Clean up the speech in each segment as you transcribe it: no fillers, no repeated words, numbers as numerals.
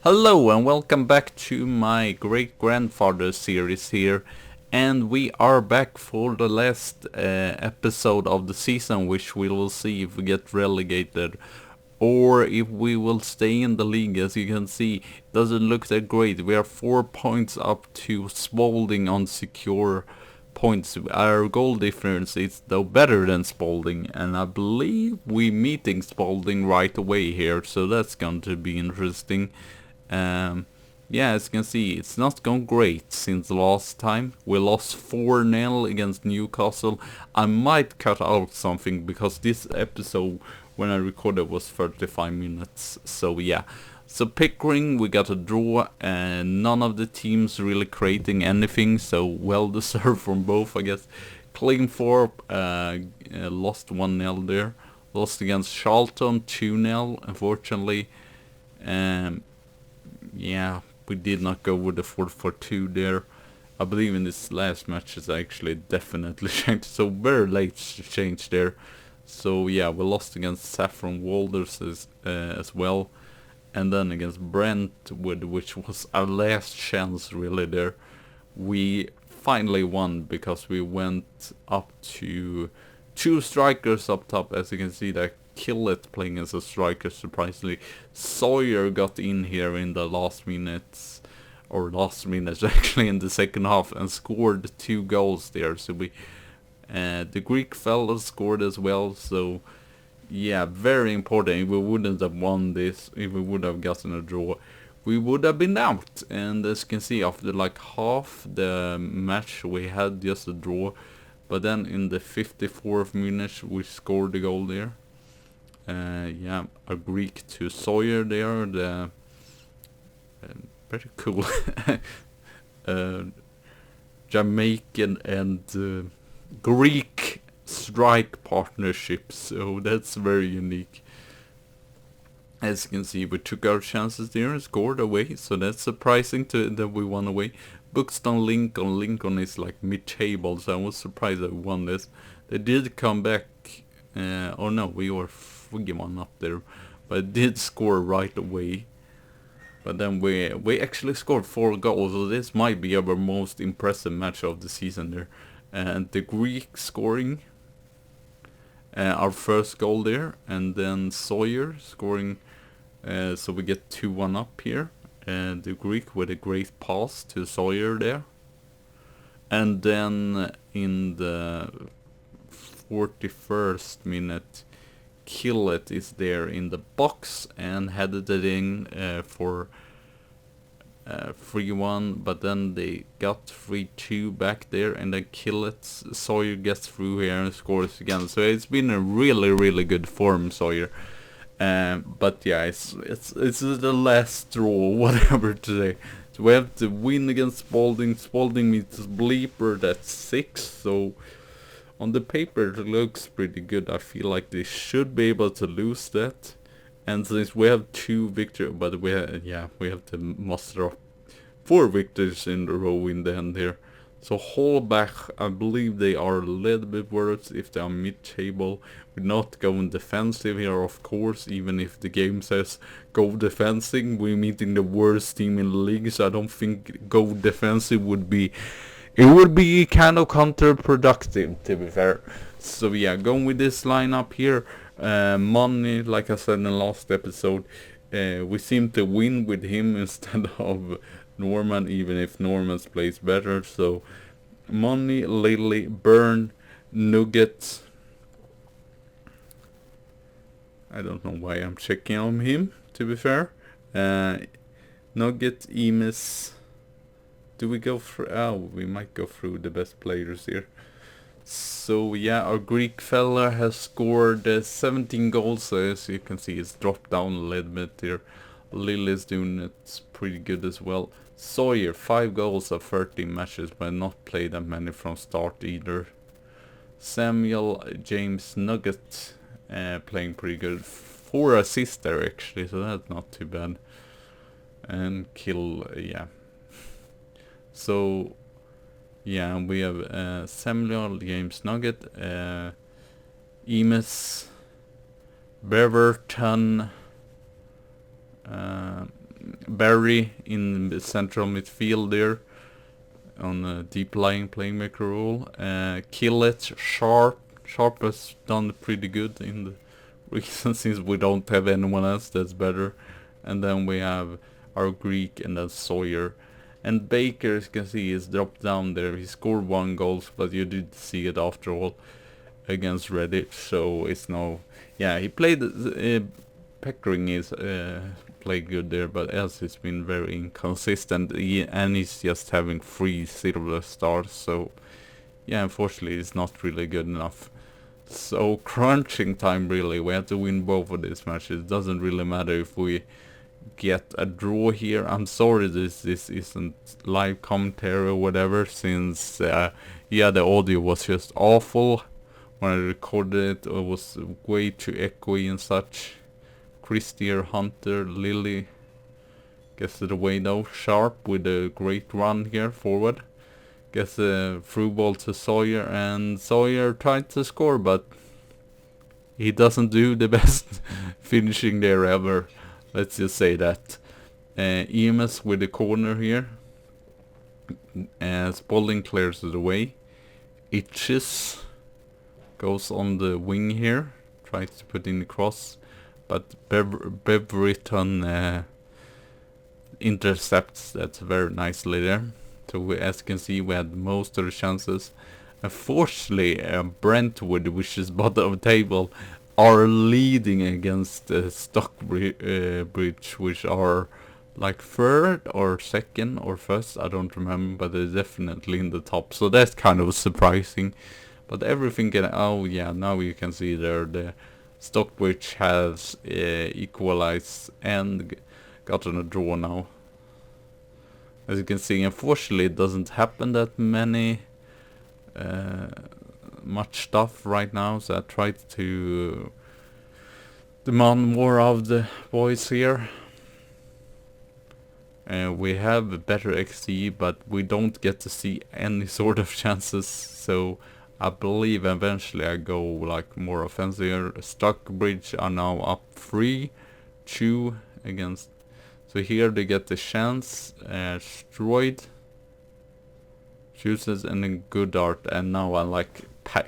Hello and welcome back to my great-grandfather series here, and we are back for the last episode of the season, which we will see if we get relegated or if we will stay in the league. As you can see, it doesn't look that great. We are 4 points up to Spalding on secure points. Our goal difference is though better than Spalding, and I believe we meeting Spalding right away here, so that's going to be interesting. Yeah, as you can see, it's not gone great since last time. We lost 4-0 against Newcastle. I might cut out something because this episode, when I recorded, was 35 minutes. So yeah. So Pickering, we got a draw, and none of the teams really creating anything, so well deserved from both, I guess. Cleanthorpe lost 1-0 there. Lost against Charlton 2-0, unfortunately. Yeah, we did not go with the 4-4-2 there. I believe in this last match it's actually definitely changed, so very late change there. So yeah, we lost against Saffron Walters as well, and then against Brentwood, which was our last chance really there. We finally won because we went up to 2 strikers up top, as you can see that Killett playing as a striker, surprisingly. Sawyer got in here in the last minutes actually in the second half, and scored 2 goals there. So we the Greek fella scored as well, so yeah, very important. If we wouldn't have won this, if we would have gotten a draw, we would have been out. And as you can see, after like half the match we had just a draw, but then in the 54th minute we scored the goal there. Yeah, a Greek to Sawyer there, the very cool Jamaican and Greek strike partnership, so that's very unique. As you can see, we took our chances there and scored away, so that's surprising that we won away. Buxton Lincoln is like mid-table, so I was surprised that we won this. They did come back, oh no, we were 3-1 up there, but did score right away. But then we actually scored 4 goals, so this might be our most impressive match of the season there. And the Greek scoring our first goal there, and then Sawyer scoring, so we get 2-1 up here. And the Greek with a great pass to Sawyer there. And then in the 41st minute, Killett is there in the box and headed it in for 3-1, but then they got 3-2 back there, and then Sawyer gets through here and scores again. So it's been a really good form, Sawyer. But yeah, it's the last straw, whatever today. So we have to win against Spalding. Spalding meets Bleeper, that's 6, so on the paper it looks pretty good. I feel like they should be able to lose that. And since we have 2 victories, but we have to muster up 4 victories in a row in the end here. So Hallback, I believe they are a little bit worse if they are mid-table. We're not going defensive here, of course, even if the game says go defensive. We're meeting the worst team in the league, so I don't think go defensive would be... It would be kind of counterproductive, to be fair. So yeah, going with this lineup here. Money, like I said in the last episode, we seem to win with him instead of Norman, even if Norman's plays better. So Money, Lily, Burn, Nugget. I don't know why I'm checking on him, to be fair. Nugget, Emis. Do we go through? Oh, we might go through the best players here. So yeah, our Greek fella has scored 17 goals, so as you can see it's dropped down a little bit here. Lily's doing it pretty good as well. Sawyer, 5 goals of 13 matches, but not played that many from start either. Samuel James Nugget playing pretty good. 4 assists there actually, so that's not too bad. And yeah. So yeah, we have Samuel James Nugget, Emis, Beverton, Barry in the central midfield there on a deep lying playmaker role. Killett, Sharp has done pretty good in the recent since we don't have anyone else that's better. And then we have our Greek and then Sawyer. And Baker, as you can see, is dropped down there. He scored 1 goal, but you did see it after all against Redditch, so it's no... Yeah, he played... Peckering is played good there, but else it's been very inconsistent, and he's just having 3 silver stars, so... Yeah, unfortunately it's not really good enough. So crunching time really, we have to win both of these matches. It doesn't really matter if we get a draw here. I'm sorry this isn't live commentary or whatever, since yeah, the audio was just awful when I recorded it. It was way too echoey and such. Christier, Hunter, Lily gets it away though. Sharp with a great run here forward. Gets a through ball to Sawyer, and Sawyer tried to score, but he doesn't do the best finishing there ever. Let's just say that. EMS with the corner here. Spalding clears it away. Itches goes on the wing here. Tries to put in the cross. But Beverton intercepts that very nicely there. So we, as you can see, we had most of the chances. Unfortunately, Brentwood, which is bottom of the table, are leading against Stockbridge, which are like 3rd or 2nd or 1st, I don't remember, but they're definitely in the top, so that's kind of surprising. But everything can... Oh yeah, now you can see there the Stockbridge has equalized and gotten a draw now. As you can see, unfortunately it doesn't happen that many much stuff right now, so I tried to demand more of the boys here. We have a better XG, but we don't get to see any sort of chances, so I believe eventually I go like more offensive. Stockbridge are now up 3-2 against... So here they get the chance. Stroid chooses, and then Goodart, and now I'm like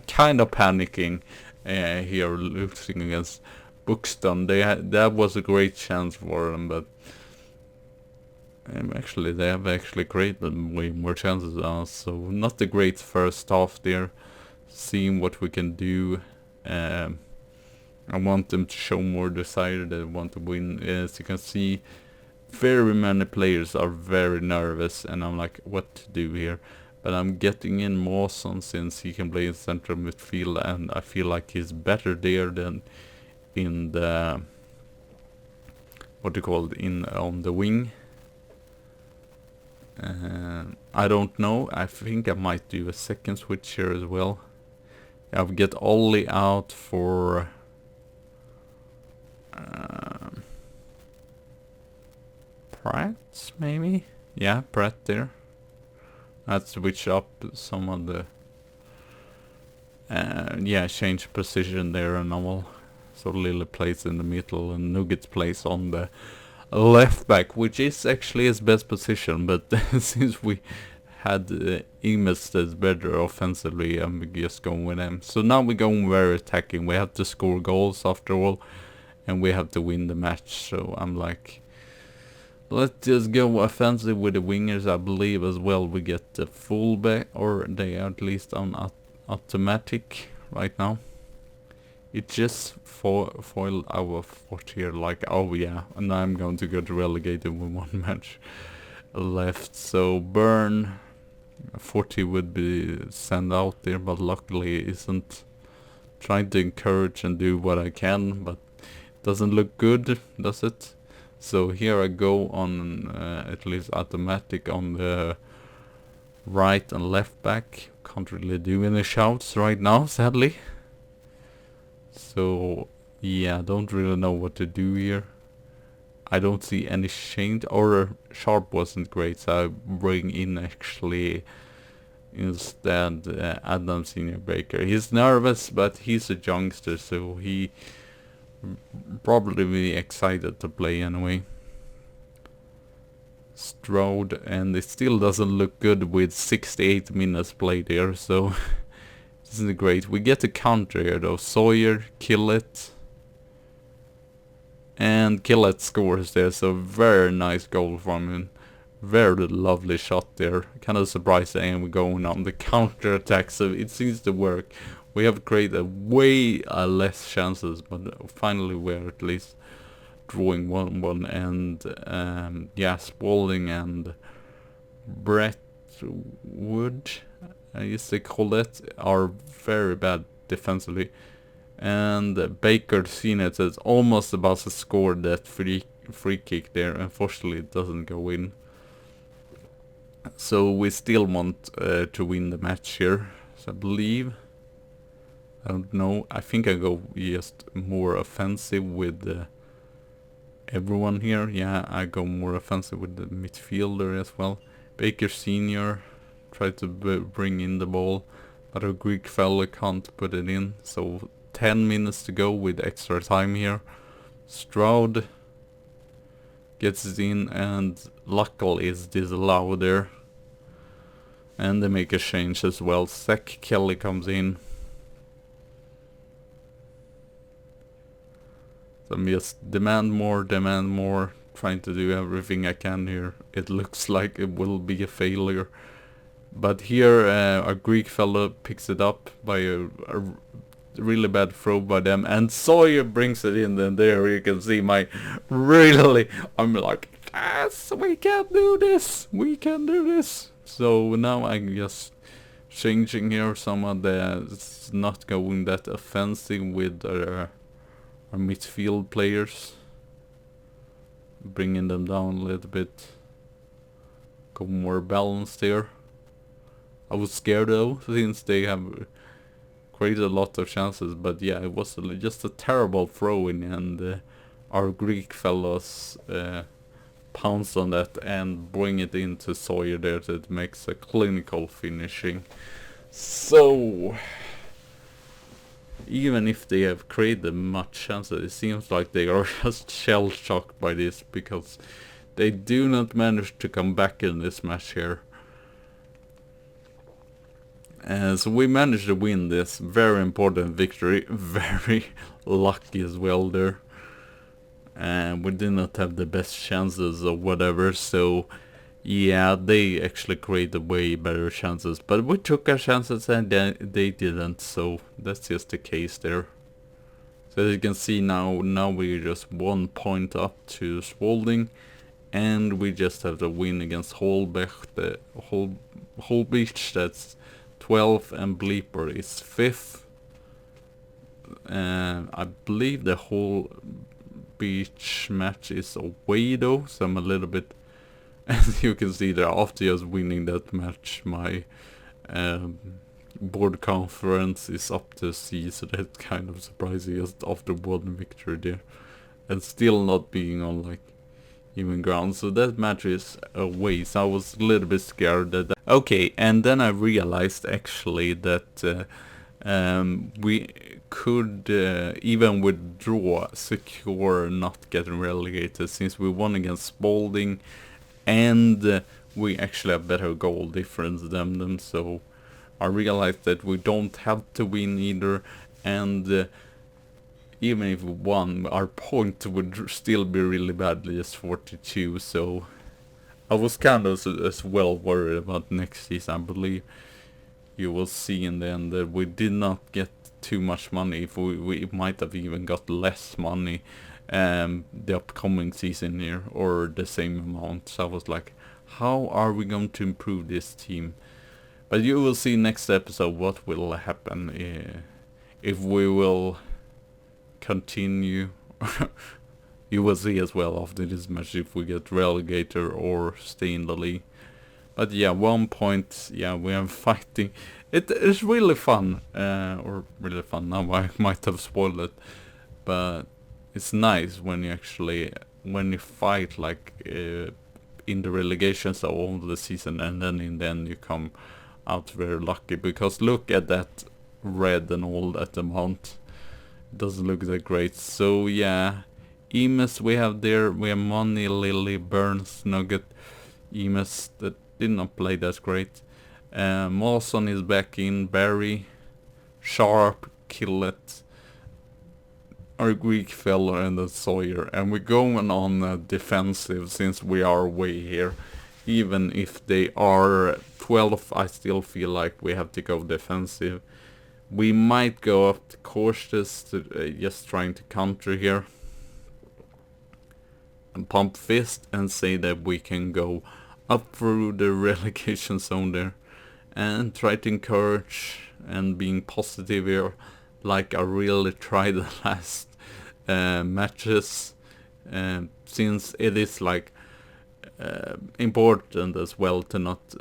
kind of panicking here, losing against Buxton. That was a great chance for them, but actually they have actually created way more chances than us, so not a great first half there. Seeing what we can do. I want them to show more desire. They want to win. As you can see, very many players are very nervous, and I'm like, what to do here? But I'm getting in Mawson since he can play in central midfield, and I feel like he's better there than in the... what do you call it? On the wing. I don't know. I think I might do a second switch here as well. I'll get Ollie out for... Pratt, maybe? Yeah, Pratt there. I'd switch up some of the... yeah, change position there and all. So Lily plays in the middle and Nuggets plays on the left back, which is actually his best position, but since we had Emus that's better offensively, I'm just going with him. So now we're going very attacking. We have to score goals after all, and we have to win the match. So I'm like, let's just go offensive with the wingers. I believe as well we get the fullback, or they are at least on automatic right now. It just foil our fort here, like, oh yeah, and I'm going to get relegated with 1 match left. So Burn 40 would be sent out there, but luckily isn't. Trying to encourage and do what I can, but it doesn't look good, does it? So here I go on at least automatic on the right and left back. Can't really do any shouts right now, sadly. So yeah, don't really know what to do here. I don't see any change, or Sharp wasn't great, so I bring in actually instead Adam Senior Baker. He's nervous, but he's a youngster, so he probably be excited to play anyway. Stroud, and it still doesn't look good with 68 minutes played here, so this isn't great. We get a counter here though. Sawyer, kill it. And Killet scores there, so very nice goal from him. Very lovely shot there. Kind of surprised that we're going on the counter attack, so it seems to work. We have created way less chances, but finally we're at least drawing 1-1. And yeah, Spalding and Brentwood, I used to call it, are very bad defensively. And Baker Senior is almost about to score that free kick there. Unfortunately, it doesn't go in. So we still want to win the match here. So I believe, I don't know, I think I go just more offensive with everyone here. Yeah, I go more offensive with the midfielder as well. Baker Senior tried to bring in the ball, but a Greek fella can't put it in. So 10 minutes to go with extra time here. Stroud gets it in, and luckily is disallowed there. And they make a change as well. Zach Kelly comes in. So I'm just demand more, trying to do everything I can here. It looks like it will be a failure. But here a Greek fellow picks it up by a really bad throw by them, and Sawyer brings it in, and there you can see my I'm like, yes, we can do this. So now I'm just changing here some of the, it's not going that offensive with our midfield players, bringing them down a little bit, go more balanced here. I was scared though, since they have created a lot of chances, but yeah, it was just a terrible throw-in, and our Greek fellows pounce on that and bring it into Sawyer there. That makes a clinical finishing. So even if they have created much chances, it seems like they are just shell-shocked by this, because they do not manage to come back in this match here. So we managed to win this very important victory. Very lucky as well there. And we did not have the best chances or whatever, so yeah, they actually created way better chances. But we took our chances and they didn't, so that's just the case there. So as you can see now we're just 1 point up to Spalding, and we just have to win against Holbeach, that's 12th, and Bleeper is 5th. I believe the whole beach match is away though, so I'm a little bit, as you can see there, after just winning that match, my board conference is up to C, so that's kind of surprising, just after one victory there, and still not being on like even ground. So that match is away, so I was a little bit scared that okay, and then I realized actually that we could even withdraw, secure not getting relegated, since we won against Spalding, and we actually have better goal difference than them. So I realized that we don't have to win either, and even if we won, our point would still be really bad, just 42. So I was kind of as well worried about next season. I believe you will see in the end that we did not get too much money. If we might have even got less money the upcoming season here, or the same amount. So I was like, how are we going to improve this team? But you will see next episode what will happen if we will continue. You will see as well after this match if we get relegated or stay in the league. But yeah, 1 point, yeah, we are fighting. It is really fun, or really fun. Now I might have spoiled it, but it's nice when you actually, when you fight like in the relegation so all the season, and then in the end you come out very lucky, because look at that red and all that amount. It doesn't look that great. So yeah, Emus we have there, we have Money, Lily, Burns, Nugget, Emes that did not play that great. Mawson is back in, Barry, Sharp, Killett, our Greek fella, and the Sawyer. And we're going on defensive since we are away here. Even if they are 12th, I still feel like we have to go defensive. We might go up to cautious, to, just trying to counter here. And pump fist and say that we can go up through the relegation zone there. And try to encourage and being positive here. Like I really tried the last matches. Since it is like important as well to not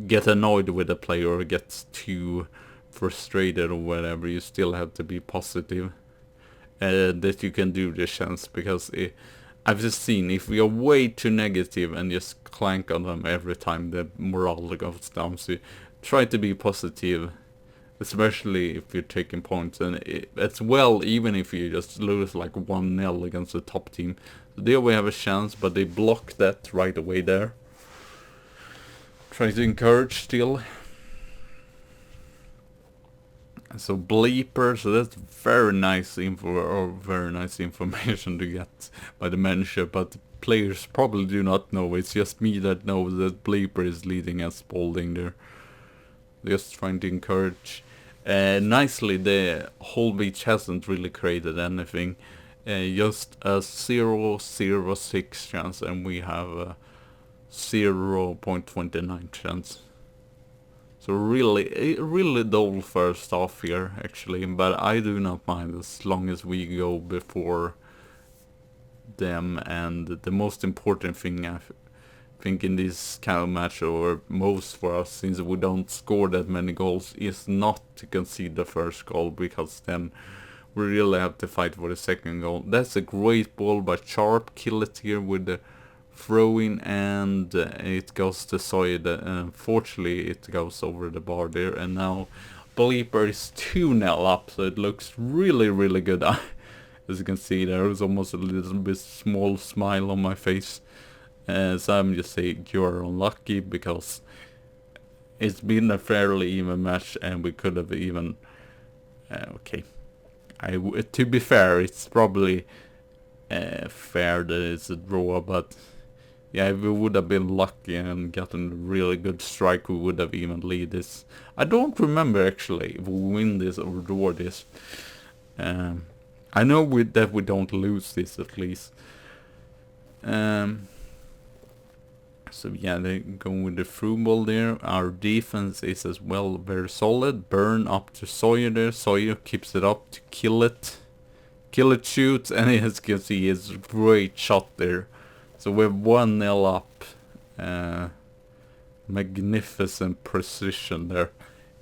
get annoyed with a player or get too frustrated or whatever. You still have to be positive that you can do the chance, because I've just seen if we are way too negative and just clank on them every time, the morale goes down. So try to be positive, especially if you're taking points, and as well, even if you just lose like 1-0 against the top team. So there we have a chance, but they blocked that right away there. Try to encourage still. So bleeper, so that's very nice info, or very nice information to get by the manager, but players probably do not know. It's just me that knows that bleeper is leading as Spalding there. Just trying to encourage. Nicely, the whole beach hasn't really created anything. Just a 0.06 chance, and we have a 0.29 chance. So really dull first half here, actually, but I do not mind as long as we go before them. And the most important thing I think in this kind of match, or most for us, since we don't score that many goals, is not to concede the first goal, because then we really have to fight for the second goal. That's a great ball by Sharp, kill it here with the throw-in, and it goes to Sawyer. Unfortunately, it goes over the bar there, and now Bleeper is 2-0 up, so it looks really good. As you can see, there was almost a little bit small smile on my face. So I'm just saying you're unlucky, because it's been a fairly even match, and we could have even... okay. To be fair, it's probably fair that it's a draw, but... yeah, if we would have been lucky and gotten a really good strike, we would have even lead this. I don't remember actually if we win this or draw this. I know that we don't lose this at least. So yeah, they go with the through ball there. Our defense is as well very solid. Burn up to Sawyer there. Sawyer keeps it up to kill it. Kill it shoots, and as you can see, it's a great shot there. So we're 1-0 up. Magnificent precision there.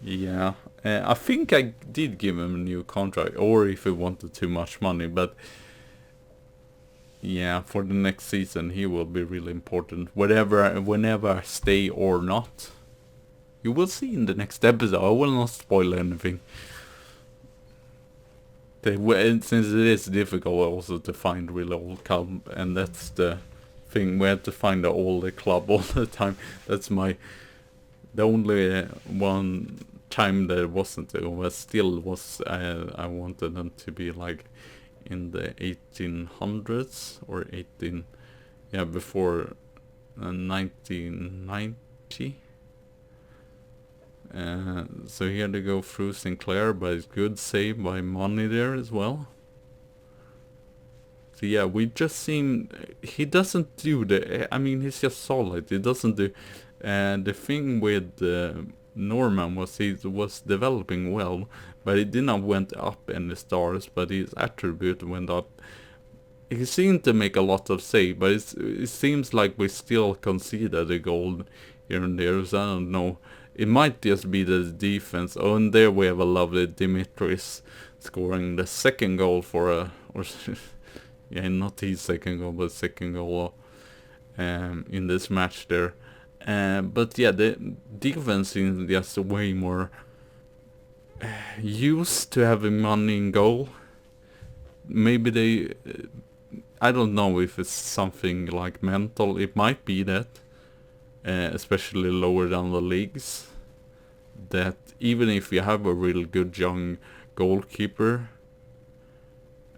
Yeah. I think I did give him a new contract, or if he wanted too much money, but yeah, for the next season he will be really important. Whenever I stay or not. You will see in the next episode. I will not spoil anything. Since it is difficult also to find really old club, and that's the thing, we have to find the older club all the time. That's the only one time that it wasn't, but still was, I wanted them to be like in the 1800s or before 1990. So here they go through Sinclair, but it's good save by Money there as well. So yeah, we just seen, he doesn't do he's just solid. He doesn't do, the thing with Norman was he was developing well, but he did not went up any stars, but his attribute went up. He seemed to make a lot of save, but it seems like we still conceded a goal here and there, so I don't know. It might just be the defense. Oh, and there we have a lovely Dimitris scoring the second goal yeah, not his second goal, but second goal in this match there. But yeah, the defense is just way more used to having money in goal. Maybe they... I don't know if it's something like mental. It might be that. especially lower down the leagues, that even if you have a real good young goalkeeper,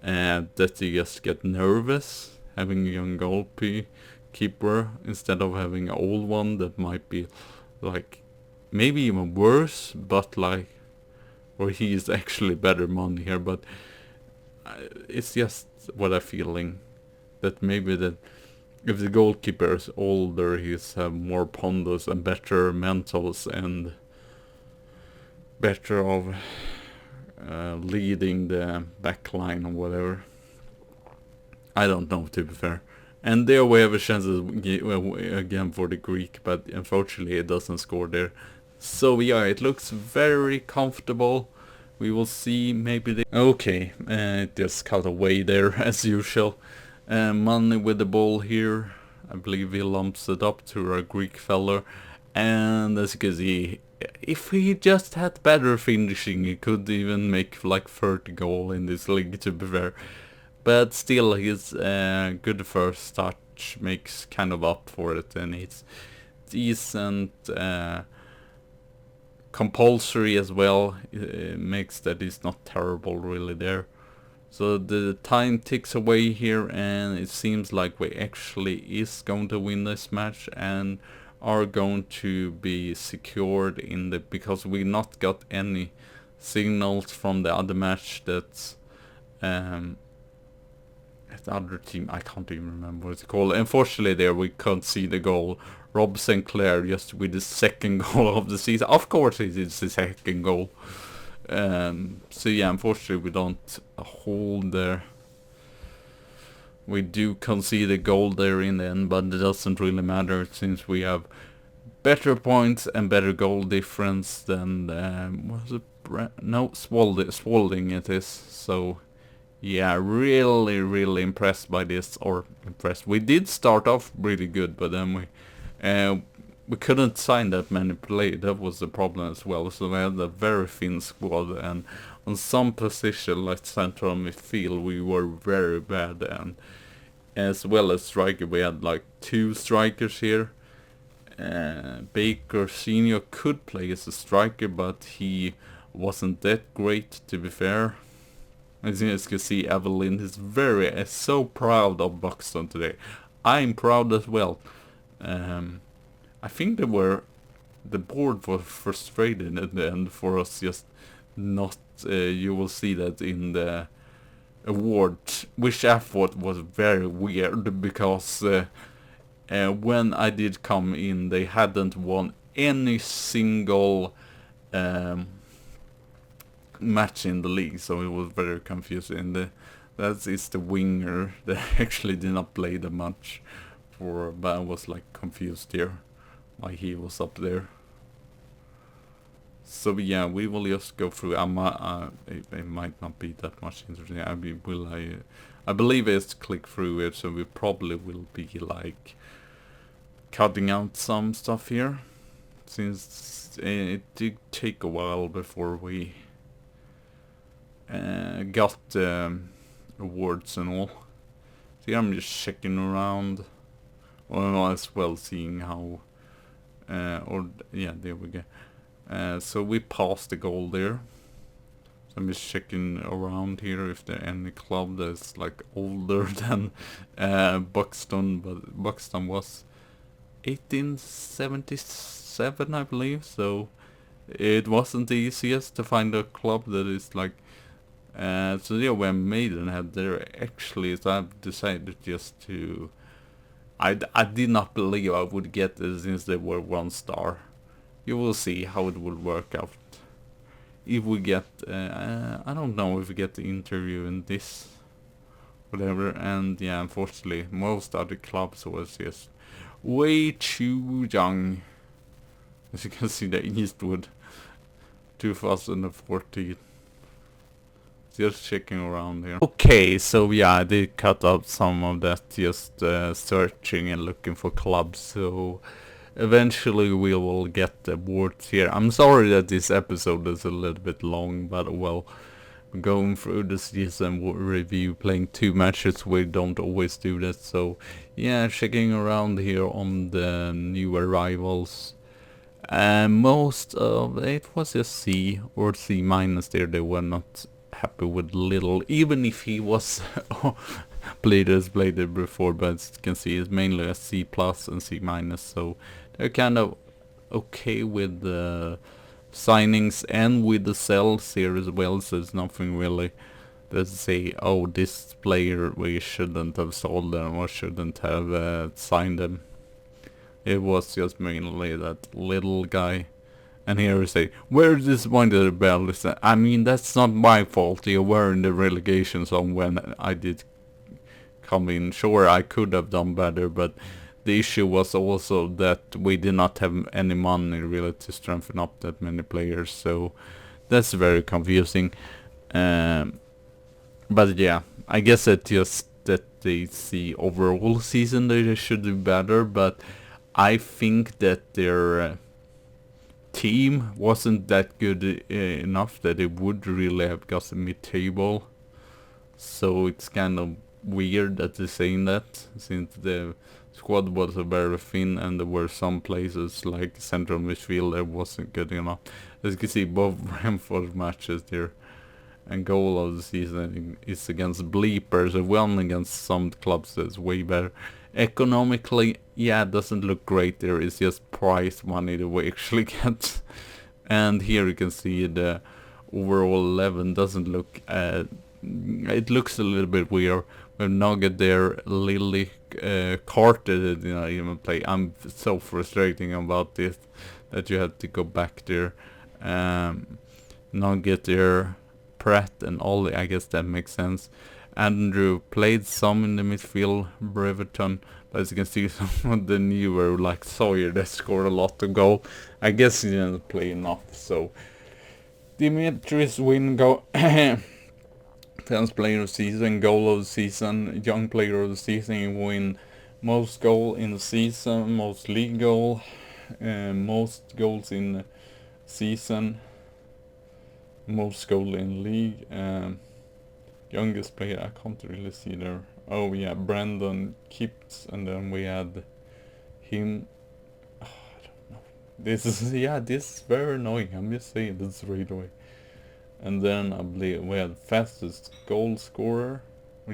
that you just get nervous having a young goalkeeper instead of having an old one that might be like maybe even worse, but like, or he is actually better money here, but it's just what I'm feeling, that maybe that if the goalkeeper is older, he's have more pondus and better mentals and better of leading the back line or whatever. I don't know, to be fair. And there we have a chance again for the Greek, but unfortunately it doesn't score there. So yeah, it looks very comfortable. We will see, maybe okay, it just cut away there as usual. Money with the ball here. I believe he lumps it up to our Greek fella. And as you can see, if he just had better finishing, he could even make like 30 goal in this league, to be fair. But still, his good first touch makes kind of up for it, and it's decent, compulsory as well. It makes that it's not terrible really there. So the time ticks away here, and it seems like we actually is going to win this match and are going to be secured in the, because we not got any signals from the other match that's the other team, I can't even remember what it's called. Unfortunately there we can't see the goal. Rob Sinclair just with the second goal of the season. Of course it is the second goal. So yeah, unfortunately we don't hold there. We do concede a goal there in the end, but it doesn't really matter since we have better points and better goal difference than Spalding it is. So yeah, really impressed by this, or impressed. We did start off really good, but then we couldn't sign that many players. That was the problem as well. So we had a very thin squad, and on some position like central midfield we were very bad, and as well as striker we had like 2 strikers here. Baker Senior could play as a striker, but he wasn't that great, to be fair. As you can see, Evelyn is so proud of Buxton today. I'm proud as well. I think the board was frustrated in the end for us just not. You will see that in the award, which I thought was very weird, because when I did come in, they hadn't won any single match in the league, so it was very confusing. That is the winger that actually did not play that much for, but I was like confused here why he was up there. So yeah, we will just go through. It might not be that much interesting. I believe it's click through it, so we probably will be like cutting out some stuff here, since it did take a while before we got awards and all. See, I'm just checking around, or as well seeing how, yeah, there we go. So we passed the goal there. So I'm just checking around here if there any club that's like older than Buxton, but Buxton was 1877, I believe. So it wasn't the easiest to find a club that is like. So yeah, when Maidenhead there actually, so I've decided just to. I did not believe I would get this since they were 1 star. You will see how it will work out. If we get, I don't know if we get the interview in this, whatever. And yeah, unfortunately, most other clubs was just way too young. As you can see, the Eastwood 2014. Just checking around here. Okay, so yeah, I did cut out some of that, just searching and looking for clubs. So eventually we will get the awards here. I'm sorry that this episode is a little bit long, but well, going through the season review, playing 2 matches. We don't always do that, so yeah, checking around here on the new arrivals. Most of it was a C or C minus there. They were not happy with Little, even if he was played it before, but as you can see, it's mainly a C plus and C minus, so they're kind of okay with the signings and with the sales here as well, so it's nothing really that say, oh, this player we shouldn't have sold them or shouldn't have signed them. It was just mainly that Little guy. And here we say, where is this one to the bell? I mean, that's not my fault. You were in the relegation zone when I did come in. Sure, I could have done better, but the issue was also that we did not have any money really to strengthen up that many players, so that's very confusing. But yeah, I guess it's just that they see overall season they should do better, but I think that their team wasn't that good enough that it would really have got the mid-table. So it's kind of weird that they're saying that, since the squad was very thin and there were some places like central midfield that wasn't good enough. As you can see, both Brentford matches there and goal of the season is against Bleepers, and one against some clubs that's way better. Economically, yeah, it doesn't look great there. It's just prize money that we actually get. And here you can see the overall 11 doesn't look... it looks a little bit weird. With Nugget there, Lily, Carter did not even play. I'm so frustrating about this, that you have to go back there. Nugget there, Pratt and Ollie, I guess that makes sense. Andrew played some in the midfield, Breverton, but as you can see, some of the newer, like Sawyer, that scored a lot of goal. I guess he didn't play enough, so Dimitris win go 10th player of the season, goal of the season, young player of the season. He win most goal in the season, most league goal, most goals in the season, most goal in league. Youngest player, I can't really see there. Oh yeah, Brandon Kipps, and then we had him. Oh, I don't know. This is very annoying. I'm just saying this right away. And then I believe we had fastest goal scorer,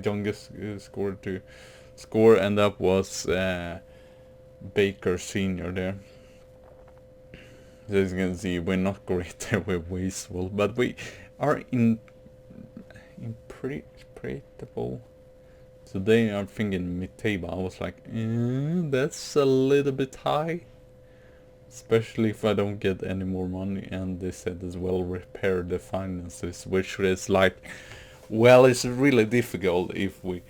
youngest scorer to score, and that was Baker Senior there. As you can see, we're not great there with wasteful, but we are predictable. Today I'm thinking mid-table. I was like, that's a little bit high. Especially if I don't get any more money, and they said as well repair the finances, which is like, well, it's really difficult if we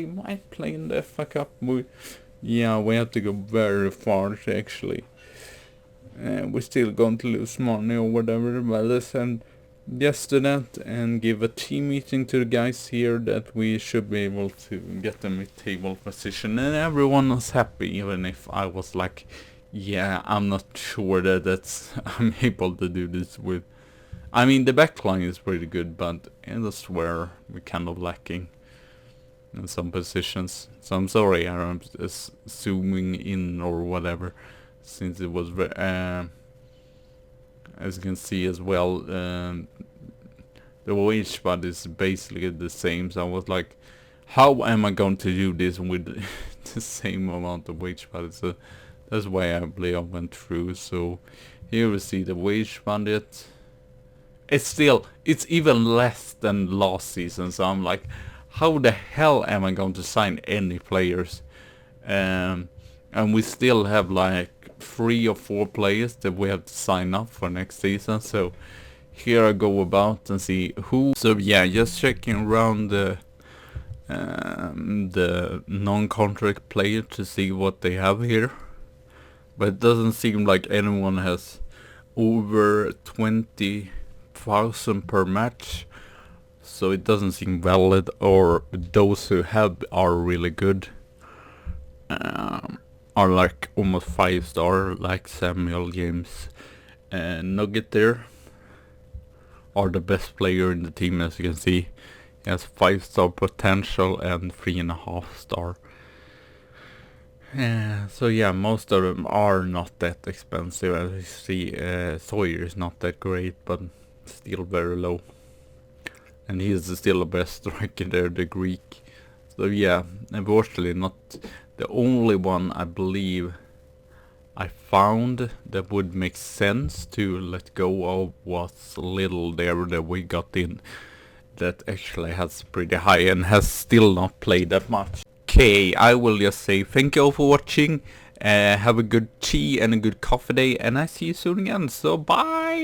might play in the FA Cup. We have to go very far to actually. We're still going to lose money or whatever, but listen, yes to that, and give a team meeting to the guys here that we should be able to get the mid-table position, and everyone was happy, even if I was like, yeah, I'm not sure that I'm able to do this with. I mean, the backline is pretty good, but that's where we're kind of lacking in some positions. So I'm sorry, I'm just zooming in or whatever, since it was very, as you can see as well, the wage spot is basically the same. So I was like, how am I going to do this with the same amount of wage spot? So that's why I believe I went through. So here we see the wage budget. It's even less than last season. So I'm like, how the hell am I going to sign any players? And we still have like 3 or 4 players that we have to sign up for next season. So here I go about and see who. So yeah, just checking around the non-contract player to see what they have here. But it doesn't seem like anyone has over 20,000 per match, so it doesn't seem valid, or those who have are really good, are like almost 5-star, like Samuel James and Nugget there. are the best player in the team, as you can see. He has 5-star potential and 3.5 star. So yeah, most of them are not that expensive. As you see, Sawyer is not that great, but still very low. And he is still the best striker there, the Greek. So yeah, unfortunately not the only one I believe I found that would make sense to let go of was Little there that we got in. That actually has pretty high and has still not played that much. Okay, I will just say thank you all for watching. Have a good tea and a good coffee day, and I see you soon again. So bye!